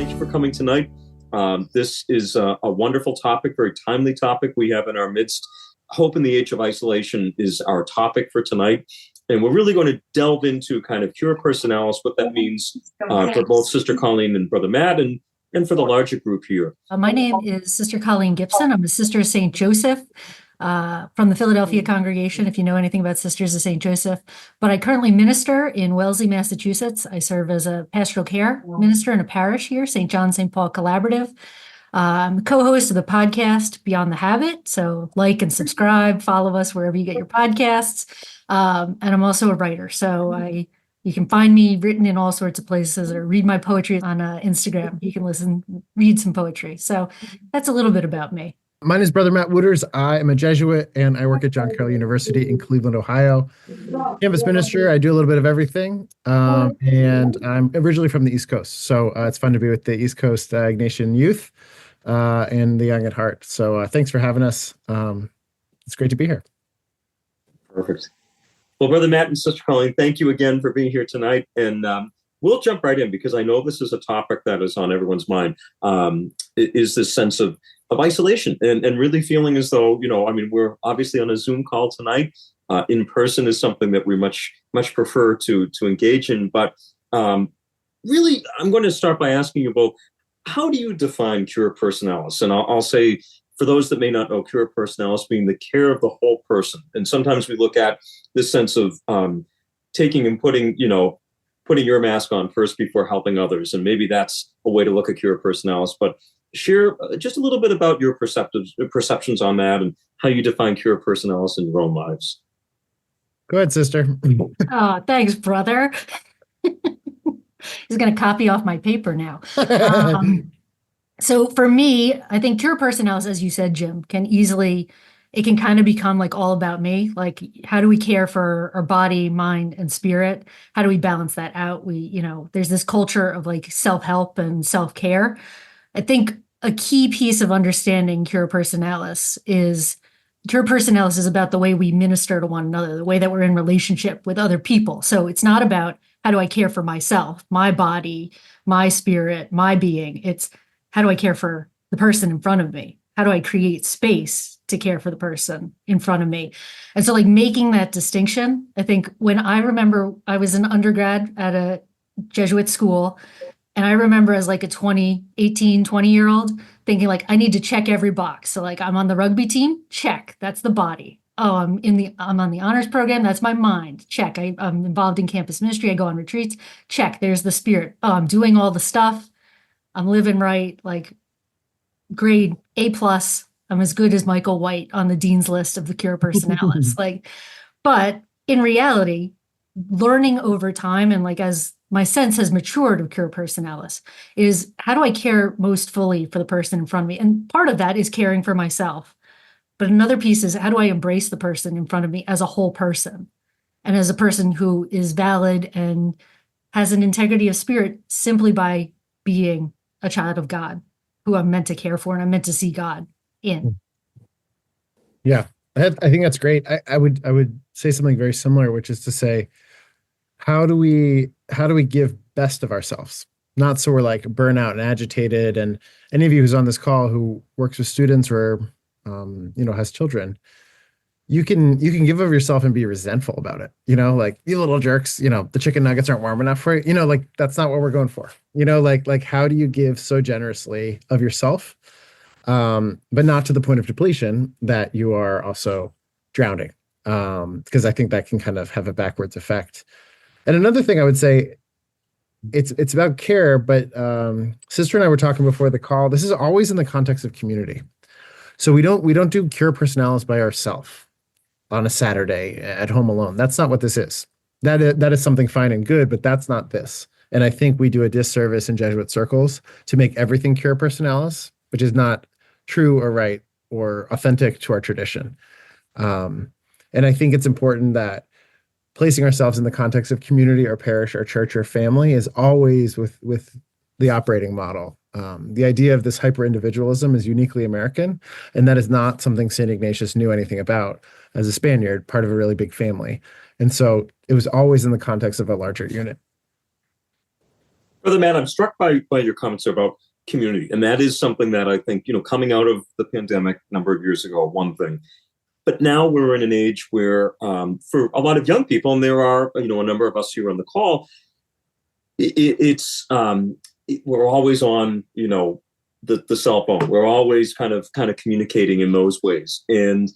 Thank you for coming tonight. This is a wonderful topic, very timely topic we have in our midst. Hope in the age of isolation is our topic for tonight. And we're really going to delve into kind of cura personalis, what that means for both Sister Colleen and Brother Matt, and for the larger group here. My name is Sister Colleen Gibson. I'm a Sister of St. Joseph from the Philadelphia congregation, if you know anything about Sisters of St. Joseph. But I currently minister in Wellesley, Massachusetts. I serve as a pastoral care minister in a parish here, St. John St. Paul Collaborative. I'm the co-host of the podcast Beyond the Habit. So like and subscribe, follow us wherever you get your podcasts. And I'm also a writer. So you can find me written in all sorts of places or read my poetry on Instagram. You can read some poetry. So that's a little bit about me. Mine is Brother Matt Wooters. I am a Jesuit and I work at John Carroll University in Cleveland, Ohio. Campus minister. I do a little bit of everything. And I'm originally from the East Coast. So it's fun to be with the East Coast Ignatian youth and the young at heart. So thanks for having us. It's great to be here. Perfect. Well, Brother Matt and Sister Colleen, thank you again for being here tonight. And we'll jump right in because I know this is a topic that is on everyone's mind, is this sense of isolation and really feeling as though, we're obviously on a Zoom call tonight. In person is something that we much prefer to engage in. But really, I'm going to start by asking you both, how do you define cura personalis? And I'll say, for those that may not know, cura personalis being the care of the whole person. And sometimes we look at this sense of taking and putting your mask on first before helping others. And maybe that's a way to look at cura personalis. But share just a little bit about your perceptions on that and how you define cura personalis in your own lives. Go ahead, sister. Oh, thanks, brother. He's going to copy off my paper now. So for me, I think cura personalis, as you said, Jim, it can kind of become like all about me. Like, how do we care for our body, mind, and spirit? How do we balance that out? There's this culture of like self-help and self-care. I think a key piece of understanding cura personalis is about the way we minister to one another, the way that we're in relationship with other people. So it's not about how do I care for myself, my body, my spirit, my being. It's how do I care for the person in front of me? How do I create space to care for the person in front of me? And so like making that distinction, I think when I remember I was an undergrad at a Jesuit school, and I remember as like a 20-year-old thinking like, I need to check every box. So like I'm on the rugby team, check, that's the body. Oh, I'm on the honors program, that's my mind, check. I'm involved in campus ministry, I go on retreats, check, there's the spirit. Oh, I'm doing all the stuff, I'm living right, like grade A+, I'm as good as Michael White on the dean's list of the cura personalis. But in reality, learning over time and like as my sense has matured of cura personalis is how do I care most fully for the person in front of me? And part of that is caring for myself. But another piece is how do I embrace the person in front of me as a whole person and as a person who is valid and has an integrity of spirit simply by being a child of God who I'm meant to care for and I'm meant to see God in. Yeah, I think that's great. I would say something very similar, which is to say, how do we give best of ourselves? Not so we're like burnout and agitated. And any of you who's on this call who works with students or has children, you can give of yourself and be resentful about it. Like, you little jerks, the chicken nuggets aren't warm enough for you. Like that's not what we're going for. Like how do you give so generously of yourself, but not to the point of depletion that you are also drowning? Because I think that can kind of have a backwards effect. And another thing I would say, it's about care, but Sister and I were talking before the call. This is always in the context of community. So we don't do cura personalis by ourselves on a Saturday at home alone. That's not what this is. That is something fine and good, but that's not this. And I think we do a disservice in Jesuit circles to make everything cura personalis, which is not true or right or authentic to our tradition. And I think it's important that placing ourselves in the context of community or parish or church or family is always with the operating model. The idea of this hyper-individualism is uniquely American, and that is not something St. Ignatius knew anything about as a Spaniard, part of a really big family. And so it was always in the context of a larger unit. Brother Matt, I'm struck by your comments about community, and that is something that I think, coming out of the pandemic a number of years ago, one thing. But now we're in an age where, for a lot of young people, and there are, a number of us here on the call, we're always on, the cell phone. We're always kind of communicating in those ways, and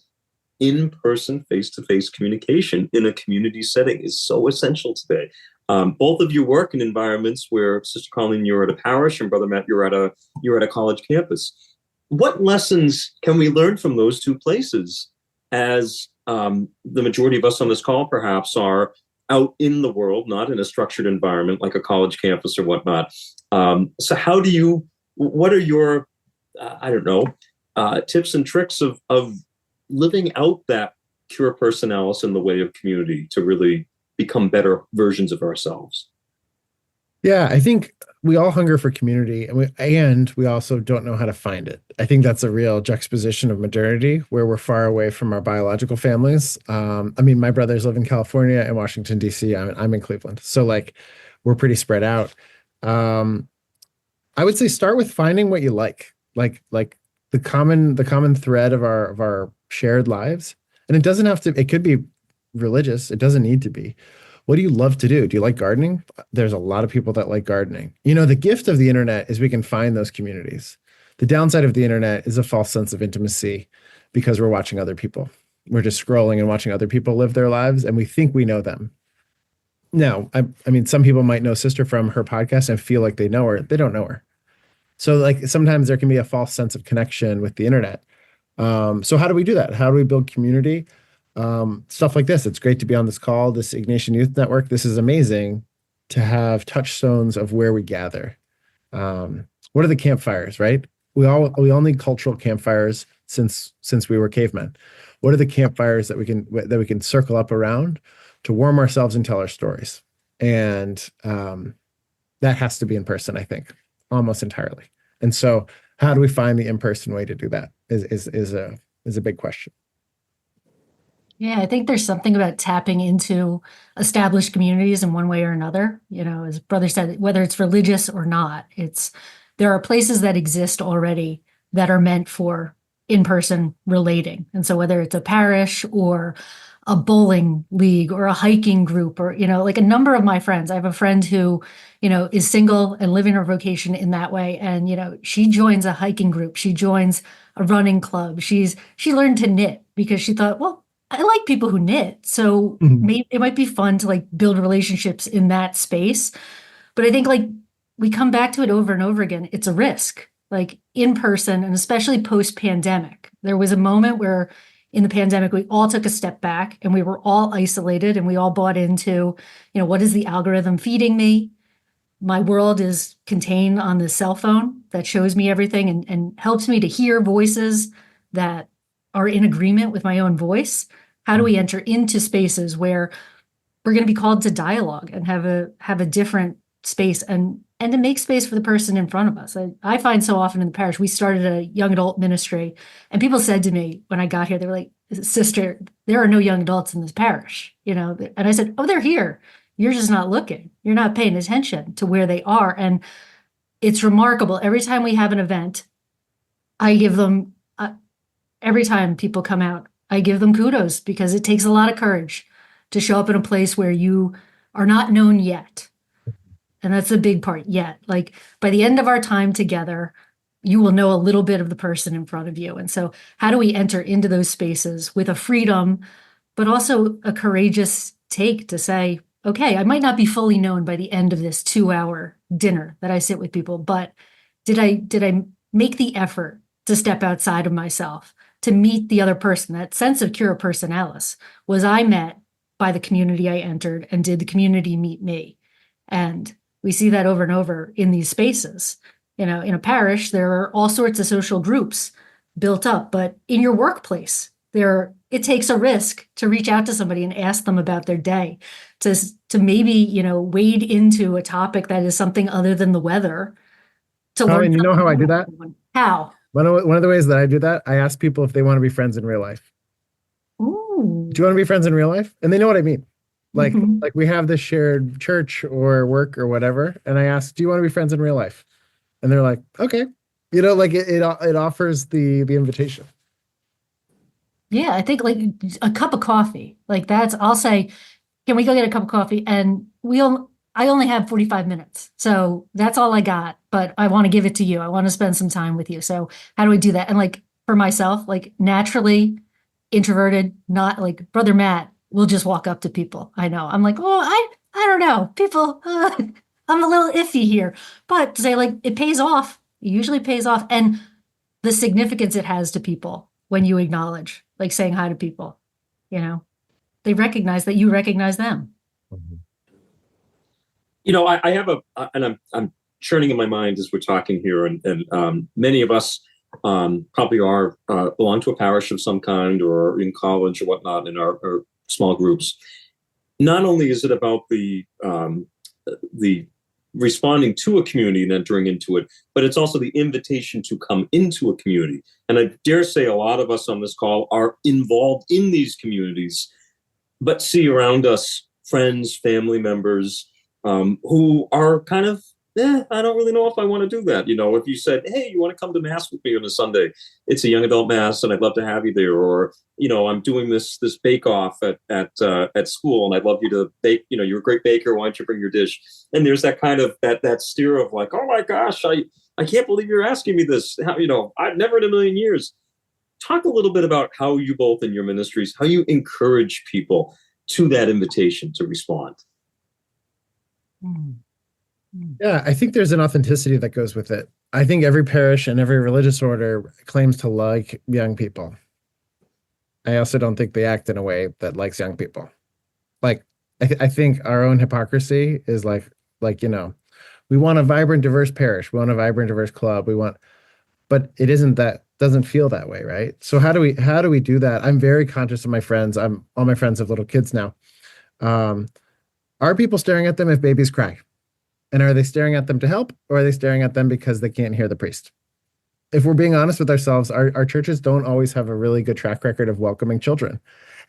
in-person, face-to-face communication in a community setting is so essential today. Both of you work in environments where, Sister Colleen, you're at a parish, and Brother Matt, you're at a college campus. What lessons can we learn from those two places, as the majority of us on this call perhaps are out in the world, not in a structured environment like a college campus or whatnot? So what are your, tips and tricks of living out that cura personalis in the way of community to really become better versions of ourselves? Yeah, I think we all hunger for community, and we also don't know how to find it. I think that's a real juxtaposition of modernity, where we're far away from our biological families. My brothers live in California and Washington, D.C. I'm in Cleveland. So we're pretty spread out. I would say start with finding what you like the common thread of our shared lives. And it could be religious. It doesn't need to be. What do you love to do? Do you like gardening? There's a lot of people that like gardening. The gift of the internet is we can find those communities. The downside of the internet is a false sense of intimacy, because we're watching other people. We're just scrolling and watching other people live their lives, and we think we know them. Now, some people might know Sister from her podcast and feel like they know her. They don't know her. So sometimes there can be a false sense of connection with the internet. So how do we do that? How do we build community? Stuff like this. It's great to be on this call, this Ignatian Youth Network. This is amazing to have touchstones of where we gather. What are the campfires, right? We all need cultural campfires since we were cavemen. What are the campfires that we can circle up around to warm ourselves and tell our stories? And that has to be in person, I think, almost entirely. And so how do we find the in-person way to do that is a big question. Yeah, I think there's something about tapping into established communities in one way or another. As Brother said, whether it's religious or not, there are places that exist already that are meant for in-person relating. And so whether it's a parish or a bowling league or a hiking group, or, a number of my friends, I have a friend who, is single and living her vocation in that way. And, she joins a hiking group. She joins a running club. She learned to knit because she thought, well, I like people who knit. So maybe it might be fun to build relationships in that space. But I think we come back to it over and over again. It's a risk, in person, and especially post-pandemic. There was a moment where in the pandemic, we all took a step back and we were all isolated, and we all bought into, what is the algorithm feeding me? My world is contained on the cell phone that shows me everything and helps me to hear voices that are in agreement with my own voice. How do we enter into spaces where we're going to be called to dialogue and have a different space and to make space for the person in front of us? I find so often in the parish, we started a young adult ministry, and people said to me when I got here, they were like, "Sister, there are no young adults in this parish," and I said, "Oh, they're here. You're just not looking. You're not paying attention to where they are." And it's remarkable. Every time we have an event, I give them, every time people come out, I give them kudos, because it takes a lot of courage to show up in a place where you are not known yet. And that's a big part, yet. By the end of our time together, you will know a little bit of the person in front of you. And so how do we enter into those spaces with a freedom, but also a courageous take to say, okay, I might not be fully known by the end of this 2-hour dinner that I sit with people, but did I make the effort to step outside of myself, to meet the other person? That sense of cura personalis. Was I met by the community I entered, and did the community meet me? And we see that over and over in these spaces. In a parish, there are all sorts of social groups built up, but in your workplace, it takes a risk to reach out to somebody and ask them about their day, to maybe, wade into a topic that is something other than the weather. And you know how I do that? How? One of the ways that I do that, I ask people if they want to be friends in real life. Ooh. Do you want to be friends in real life? And they know what I mean. Like Mhm. like we have this shared church or work or whatever, and I ask, do you want to be friends in real life? And they're like, okay. Like it offers the invitation. Yeah, I think like a cup of coffee, like I'll say, can we go get a cup of coffee? And I only have 45 minutes. So that's all I got, but I want to give it to you. I want to spend some time with you. So how do we do that? And like for myself, like naturally introverted, not like brother Matt will just walk up to people. I know. I'm like, oh, I don't know. People, I'm a little iffy here, but to say like it pays off. It usually pays off. And the significance it has to people when you acknowledge, like saying hi to people, you know, they recognize that you recognize them. Mhm. I have and I'm churning in my mind as we're talking here, and many of us probably are belong to a parish of some kind or in college or whatnot in our small groups. Not only is it about the responding to a community and entering into it, but it's also the invitation to come into a community. And I dare say a lot of us on this call are involved in these communities, but see around us friends, family members who are kind of, I don't really know if I want to do that. If you said, hey, you want to come to mass with me on a Sunday? It's a young adult mass, and I'd love to have you there. Or, I'm doing this bake off at school, and I'd love you to bake. You're a great baker. Why don't you bring your dish? And there's that kind of that steer of like, oh my gosh, I can't believe you're asking me this. I've never in a million years. Talk a little bit about how you both in your ministries, how you encourage people to that invitation to respond. Mm. Mm. Yeah, I think there's an authenticity that goes with it. I think every parish and every religious order claims to like young people. I also don't think they act in a way that likes young people. Like, I think our own hypocrisy is we want a vibrant, diverse parish. We want a vibrant, diverse club. But it isn't that, doesn't feel that way, right? So how do we do that? I'm very conscious of my friends. All my friends have little kids now. Um, are people staring at them if babies cry? And are they staring at them to help, or are they staring at them because they can't hear the priest? If we're being honest with ourselves, our churches don't always have a really good track record of welcoming children.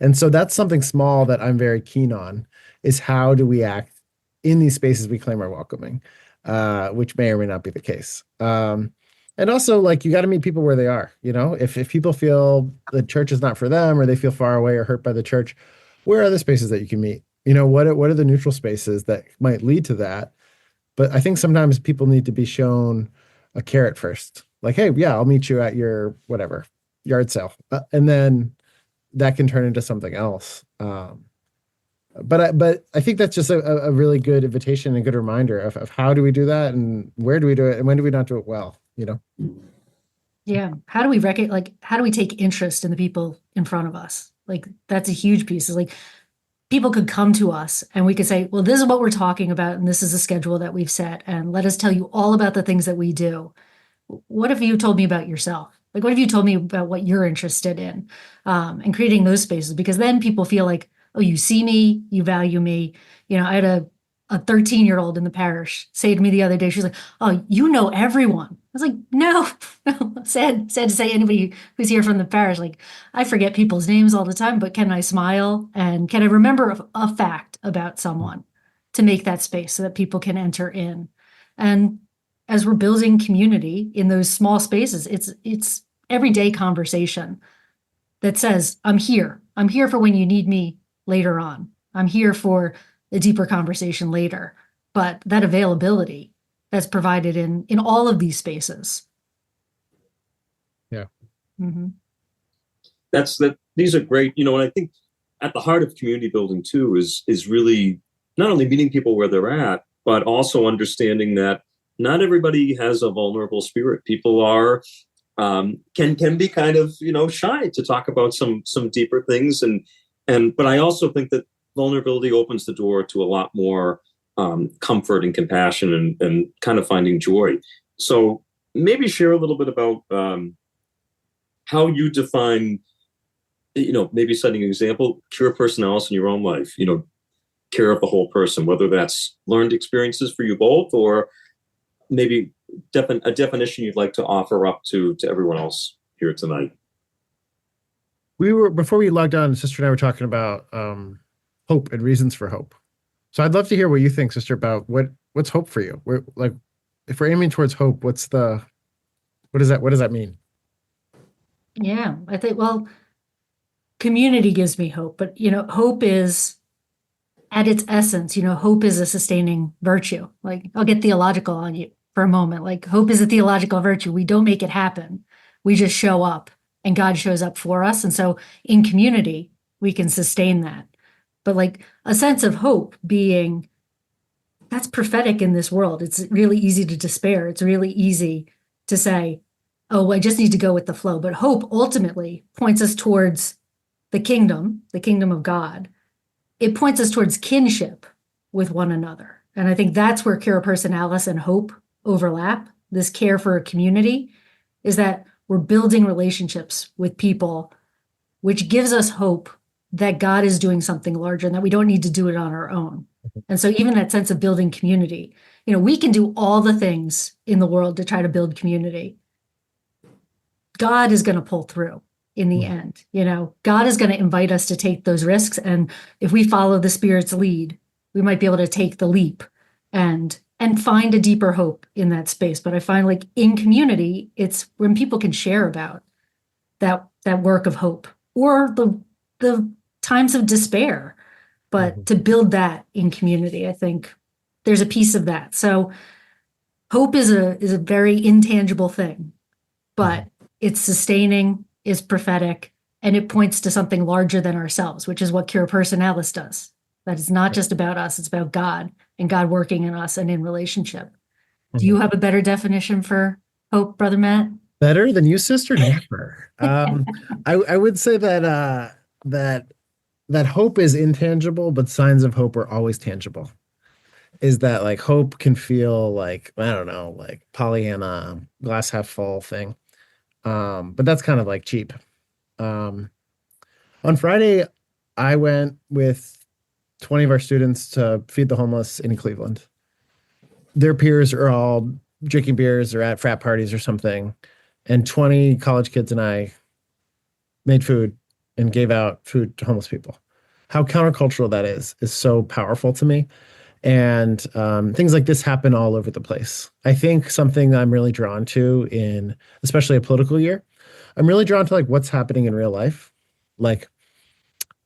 And so that's something small that I'm very keen on, is how do we act in these spaces we claim are welcoming, which may or may not be the case. And also, like, you got to meet people where they are. If people feel the church is not for them, or they feel far away or hurt by the church, where are the spaces that you can meet? What are the neutral spaces that might lead to that? But I think sometimes people need to be shown a carrot first. Like, hey, yeah, I'll meet you at your whatever yard sale. And then that can turn into something else. But I think that's just a really good invitation and a good reminder of how do we do that, and where do we do it, and when do we not do it well, Yeah. How do we how do we take interest in the people in front of us? Like that's a huge piece. Is like people could come to us and we could say, well, this is what we're talking about, and this is the schedule that we've set, and let us tell you all about the things that we do. What if you told me about yourself? Like, what if you told me about what you're interested in? And creating those spaces, because then people feel like, oh, you see me, you value me. I had a 13-year-old in the parish say to me the other day, she's like, oh, you know everyone. I was like, no, no, sad to say anybody who's here from the parish, like I forget people's names all the time, but can I smile and can I remember a fact about someone to make that space so that people can enter in? And as we're building community in those small spaces, it's everyday conversation that says, I'm here. I'm here for when you need me later on. I'm here for a deeper conversation later. But that availability that's provided in all of these spaces. Yeah. Mm-hmm. These are great, and I think at the heart of community building too is really not only meeting people where they're at, but also understanding that not everybody has a vulnerable spirit. People are can be kind of shy to talk about some deeper things, but I also think that vulnerability opens the door to a lot more comfort and compassion and kind of finding joy. So maybe share a little bit about how you define, maybe setting an example, cura personalis in your own life, care of the whole person, whether that's learned experiences for you both, or maybe a definition you'd like to offer up to everyone else here tonight. Before we logged on, Sister and I were talking about hope and reasons for hope. So I'd love to hear what you think, sister, about what's hope for you. Like, if we're aiming towards hope, what does that mean? Yeah, I think, well, community gives me hope, but hope is at its essence, hope is a sustaining virtue. Like, I'll get theological on you for a moment. Like, hope is a theological virtue. We don't make it happen. We just show up and God shows up for us. And so in community, we can sustain that. But like a sense of hope being, that's prophetic in this world. It's really easy to despair. It's really easy to say, oh, I just need to go with the flow. But hope ultimately points us towards the kingdom of God. It points us towards kinship with one another. And I think that's where cura personalis and hope overlap. This care for a community is that we're building relationships with people, which gives us hope that God is doing something larger and that we don't need to do it on our own. And so even that sense of building community, we can do all the things in the world to try to build community. God is going to pull through in the end. God is going to invite us to take those risks. And if we follow the Spirit's lead, we might be able to take the leap and find a deeper hope in that space. But I find like in community, it's when people can share about that work of hope or the times of despair, but to build that in community, I think there's a piece of that. So hope is a very intangible thing, but it's sustaining, is prophetic, and it points to something larger than ourselves, which is what cura personalis does. That is not just about us, it's about God and God working in us and in relationship. Do you have a better definition for hope, Brother Matt? Better than you, sister? Never. I would say that hope is intangible, but signs of hope are always tangible. Is that like hope can feel like, I don't know, like Pollyanna, glass half full thing. But that's kind of like cheap. On Friday, I went with 20 of our students to feed the homeless in Cleveland. Their peers are all drinking beers or at frat parties or something. And 20 college kids and I made food and gave out food to homeless people. How countercultural that is so powerful to me. And things like this happen all over the place. I think something I'm really drawn to in, especially a political year, I'm really drawn to like what's happening in real life. Like,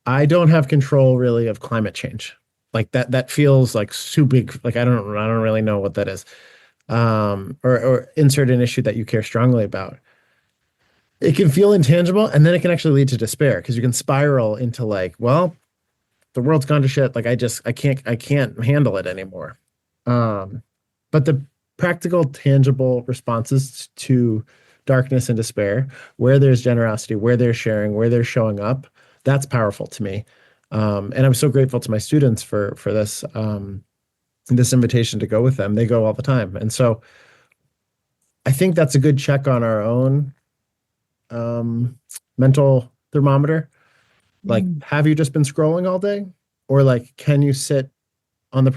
I don't have control really of climate change. Like that feels like too big. Like I don't really know what that is. Or insert an issue that you care strongly about. It can feel intangible, and then it can actually lead to despair because you can spiral into like, well, the world's gone to shit. Like I can't handle it anymore. But the practical, tangible responses to darkness and despair, where there's generosity, where there's sharing, where they're showing up, that's powerful to me. And I'm so grateful to my students for this this invitation to go with them. They go all the time, and so I think that's a good check on our own mental thermometer. Like, have you just been scrolling all day? Or like, can you sit on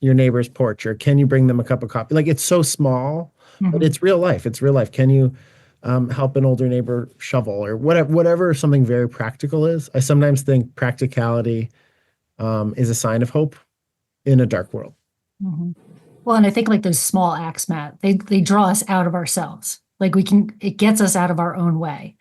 your neighbor's porch? Or can you bring them a cup of coffee? Like, it's so small, but it's real life. It's real life. Can you help an older neighbor shovel or whatever something very practical is? I sometimes think practicality is a sign of hope in a dark world. Well, and I think like those small acts, Matt, they draw us out of ourselves. Like it gets us out of our own way.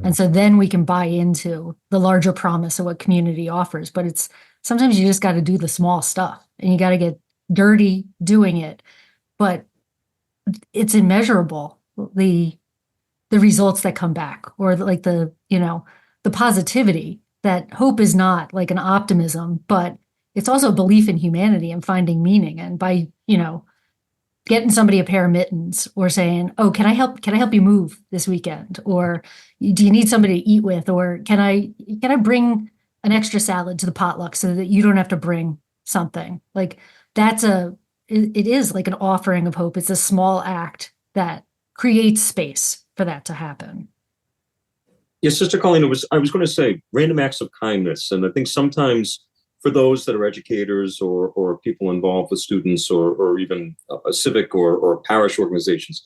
And so then we can buy into the larger promise of what community offers. But sometimes you just got to do the small stuff and you got to get dirty doing it. But it's immeasurable, the results that come back, or the positivity. That hope is not like an optimism, but it's also a belief in humanity and finding meaning. And by, getting somebody a pair of mittens or saying, oh, can I help you move this weekend? Or do you need somebody to eat with? Or can I bring an extra salad to the potluck so that you don't have to bring something? Like it is like an offering of hope. It's a small act that creates space for that to happen. Yes, Sister Colleen, I was going to say random acts of kindness. And I think sometimes for those that are educators or people involved with students or even a civic or parish organizations,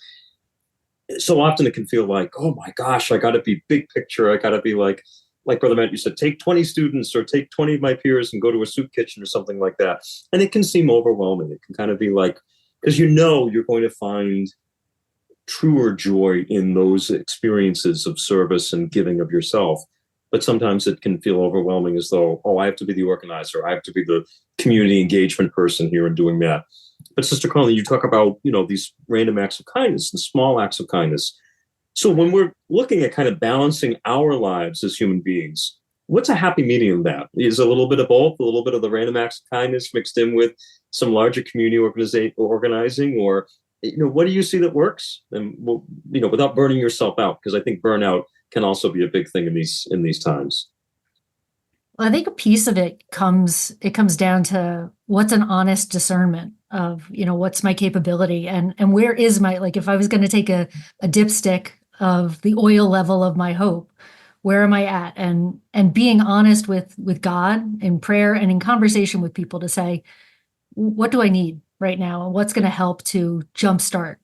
so often it can feel like, oh my gosh, I got to be big picture. I got to be like like Brother Matt, you said, take 20 students or take 20 of my peers and go to a soup kitchen or something like that. And it can seem overwhelming. It can kind of be like, because you're going to find truer joy in those experiences of service and giving of yourself. But sometimes it can feel overwhelming, as though, I have to be the organizer. I have to be the community engagement person here and doing that. But Sister Colleen, you talk about, these random acts of kindness and small acts of kindness. So when we're looking at kind of balancing our lives as human beings, what's a happy medium of that? Is a little bit of both, a little bit of the random acts of kindness mixed in with some larger community organizing, or, what do you see that works? And, without burning yourself out, because I think burnout can also be a big thing in these times. Well, I think a piece of it comes down to what's an honest discernment of, what's my capability and where is my, like, if I was going to take a dipstick of the oil level of my hope, where am I at? And being honest with God in prayer and in conversation with people to say, what do I need right now? And what's going to help to jumpstart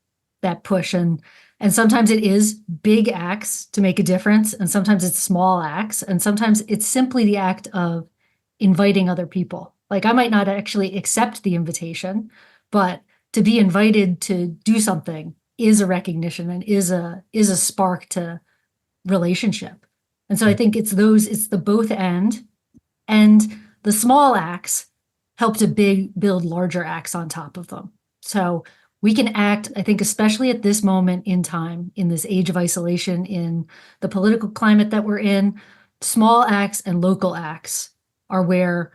that push? And sometimes it is big acts to make a difference. And sometimes it's small acts. And sometimes it's simply the act of inviting other people. Like, I might not actually accept the invitation, but to be invited to do something is a recognition and is a spark to relationship. And so I think it's the both and the small acts help to build larger acts on top of them. So we can act, I think, especially at this moment in time, in this age of isolation, in the political climate that we're in, small acts and local acts are where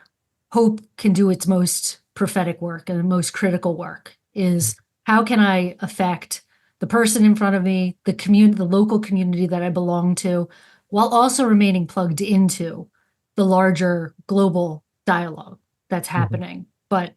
hope can do its most prophetic work and the most critical work. Is how can I affect the person in front of me, the community, the local community that I belong to, while also remaining plugged into the larger global dialogue that's happening. But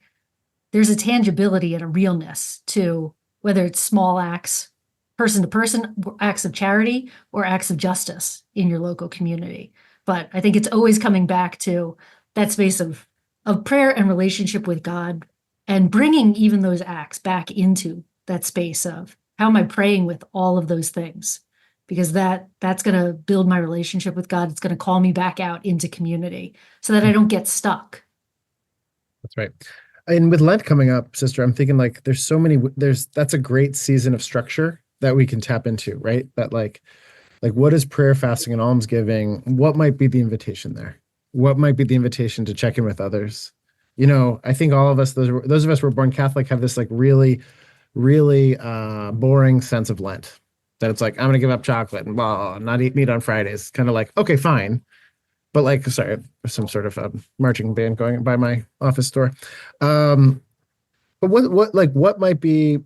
there's a tangibility and a realness to whether it's small acts, person to person, acts of charity, or acts of justice in your local community. But I think it's always coming back to that space of prayer and relationship with God, and bringing even those acts back into that space of how am I praying with all of those things? Because that's going to build my relationship with God. It's going to call me back out into community so that I don't get stuck. That's right. And with Lent coming up, sister, I'm thinking like that's a great season of structure that we can tap into, right? That like what is prayer, fasting, and almsgiving? What might be the invitation there? What might be the invitation to check in with others? I think all of us, those of us who were born Catholic, have this like really, really boring sense of Lent. That it's like, I'm going to give up chocolate and not eat meat on Fridays. Kind of like, okay, fine. But like, sorry, there's some sort of marching band going by my office door. But what might be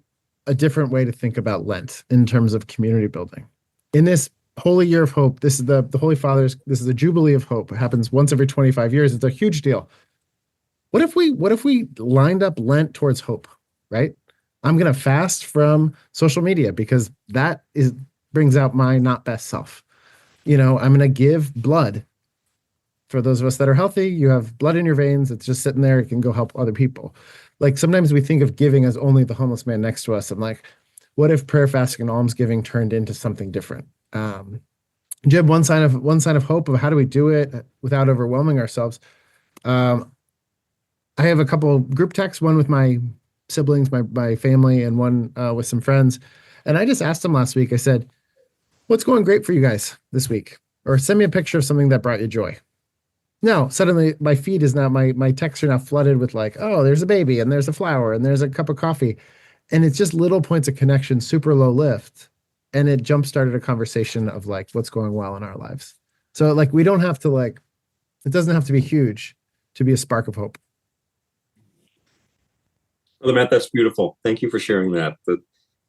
a different way to think about Lent in terms of community building? In this Holy Year of Hope, this is the Holy Fathers, this is the Jubilee of Hope. It happens once every 25 years. It's a huge deal. What if we lined up Lent towards hope, right? I'm going to fast from social media because that brings out my not best self. I'm going to give blood. For those of us that are healthy, you have blood in your veins. It's just sitting there. It can go help other people. Like sometimes we think of giving as only the homeless man next to us. I'm like, what if prayer, fasting, and almsgiving turned into something different? Jim, one sign of hope of how do we do it without overwhelming ourselves. I have a couple group texts, one with my siblings, my family, and one with some friends. And I just asked them last week, I said, what's going great for you guys this week? Or send me a picture of something that brought you joy. No, suddenly my feed is now, my texts are now flooded with like, oh, there's a baby and there's a flower and there's a cup of coffee. And it's just little points of connection, super low lift. And it jump-started a conversation of like what's going well in our lives. So like we don't have to it doesn't have to be huge to be a spark of hope. Brother Matt, that's beautiful. Thank you for sharing that.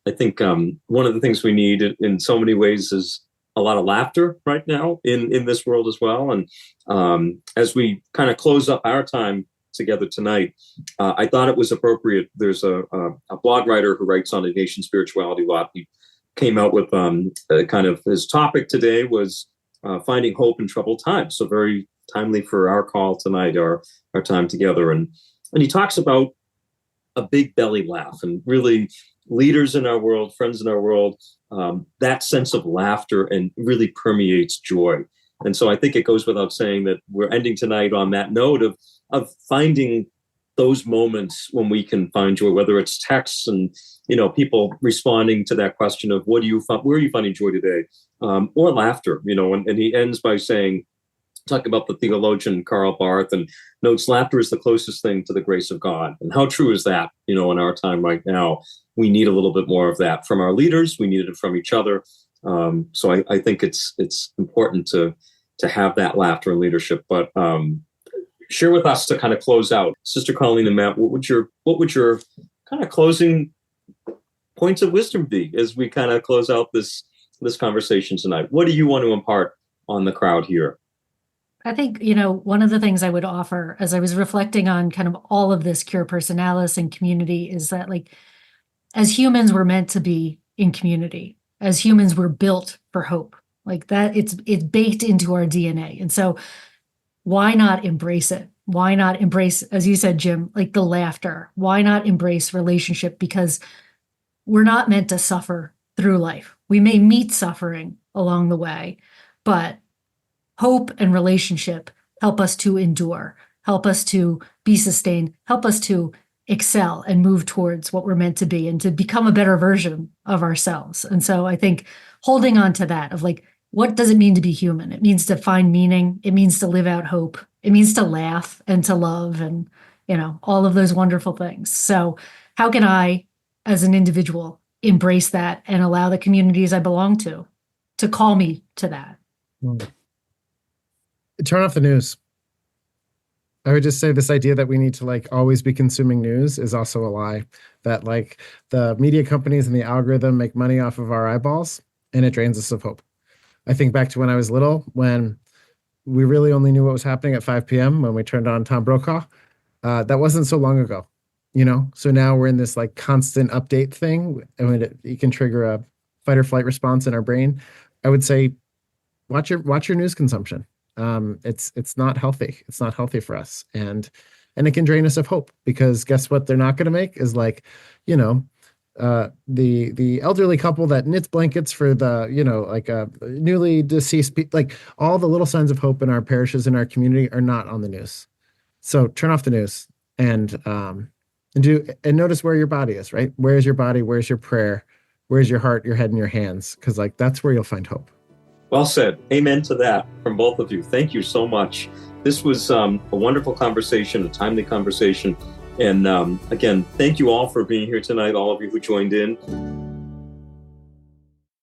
I think one of the things we need in so many ways is a lot of laughter right now in this world as well. And as we kind of close up our time together tonight, I thought it was appropriate. There's a blog writer who writes on Ignatian spirituality a lot. He came out with kind of his topic today was finding hope in troubled times. So very timely for our call tonight, our time together. And he talks about a big belly laugh and really leaders in our world, friends in our world, that sense of laughter and really permeates joy. And so I think it goes without saying that we're ending tonight on that note of finding those moments when we can find joy, whether it's texts and, people responding to that question of where are you finding joy today? Or laughter, and he ends by talk about the theologian Karl Barth, and notes laughter is the closest thing to the grace of God. And how true is that, in our time right now? We need a little bit more of that from our leaders. We need it from each other. So I think it's important to have that laughter in leadership. But share with us to kind of close out, Sister Colleen and Matt, what would your kind of closing points of wisdom be as we kind of close out this conversation tonight? What do you want to impart on the crowd here? I think, one of the things I would offer as I was reflecting on kind of all of this cura personalis and community is that, like, as humans, we're meant to be in community. As humans, we're built for hope. Like that, it's baked into our DNA. And so why not embrace it? Why not embrace, as you said, Jim, like the laughter? Why not embrace relationship? Because we're not meant to suffer through life. We may meet suffering along the way, but hope and relationship help us to endure, help us to be sustained, help us to excel and move towards what we're meant to be and to become a better version of ourselves. And so I think holding on to that of like, what does it mean to be human? It means to find meaning. It means to live out hope. It means to laugh and to love and, all of those wonderful things. So how can I, as an individual, embrace that and allow the communities I belong to call me to that? Turn off the news. I would just say this idea that we need to like always be consuming news is also a lie. That like the media companies and the algorithm make money off of our eyeballs, and it drains us of hope. I think back to when I was little, when we really only knew what was happening at 5 p.m. when we turned on Tom Brokaw. That wasn't so long ago, So now we're in this like constant update thing, and it can trigger a fight or flight response in our brain. I would say, watch your news consumption. It's not healthy. It's not healthy for us. And it can drain us of hope, because guess what? They're not going to make is like, the elderly couple that knits blankets for the, like a newly deceased, like all the little signs of hope in our parishes, in our community are not on the news. So turn off the news and notice where your body is, right? Where's your body? Where's your prayer? Where's your heart, your head, and your hands? Because like, that's where you'll find hope. Well said. Amen to that from both of you. Thank you so much. This was a wonderful conversation, a timely conversation. And again, thank you all for being here tonight, all of you who joined in.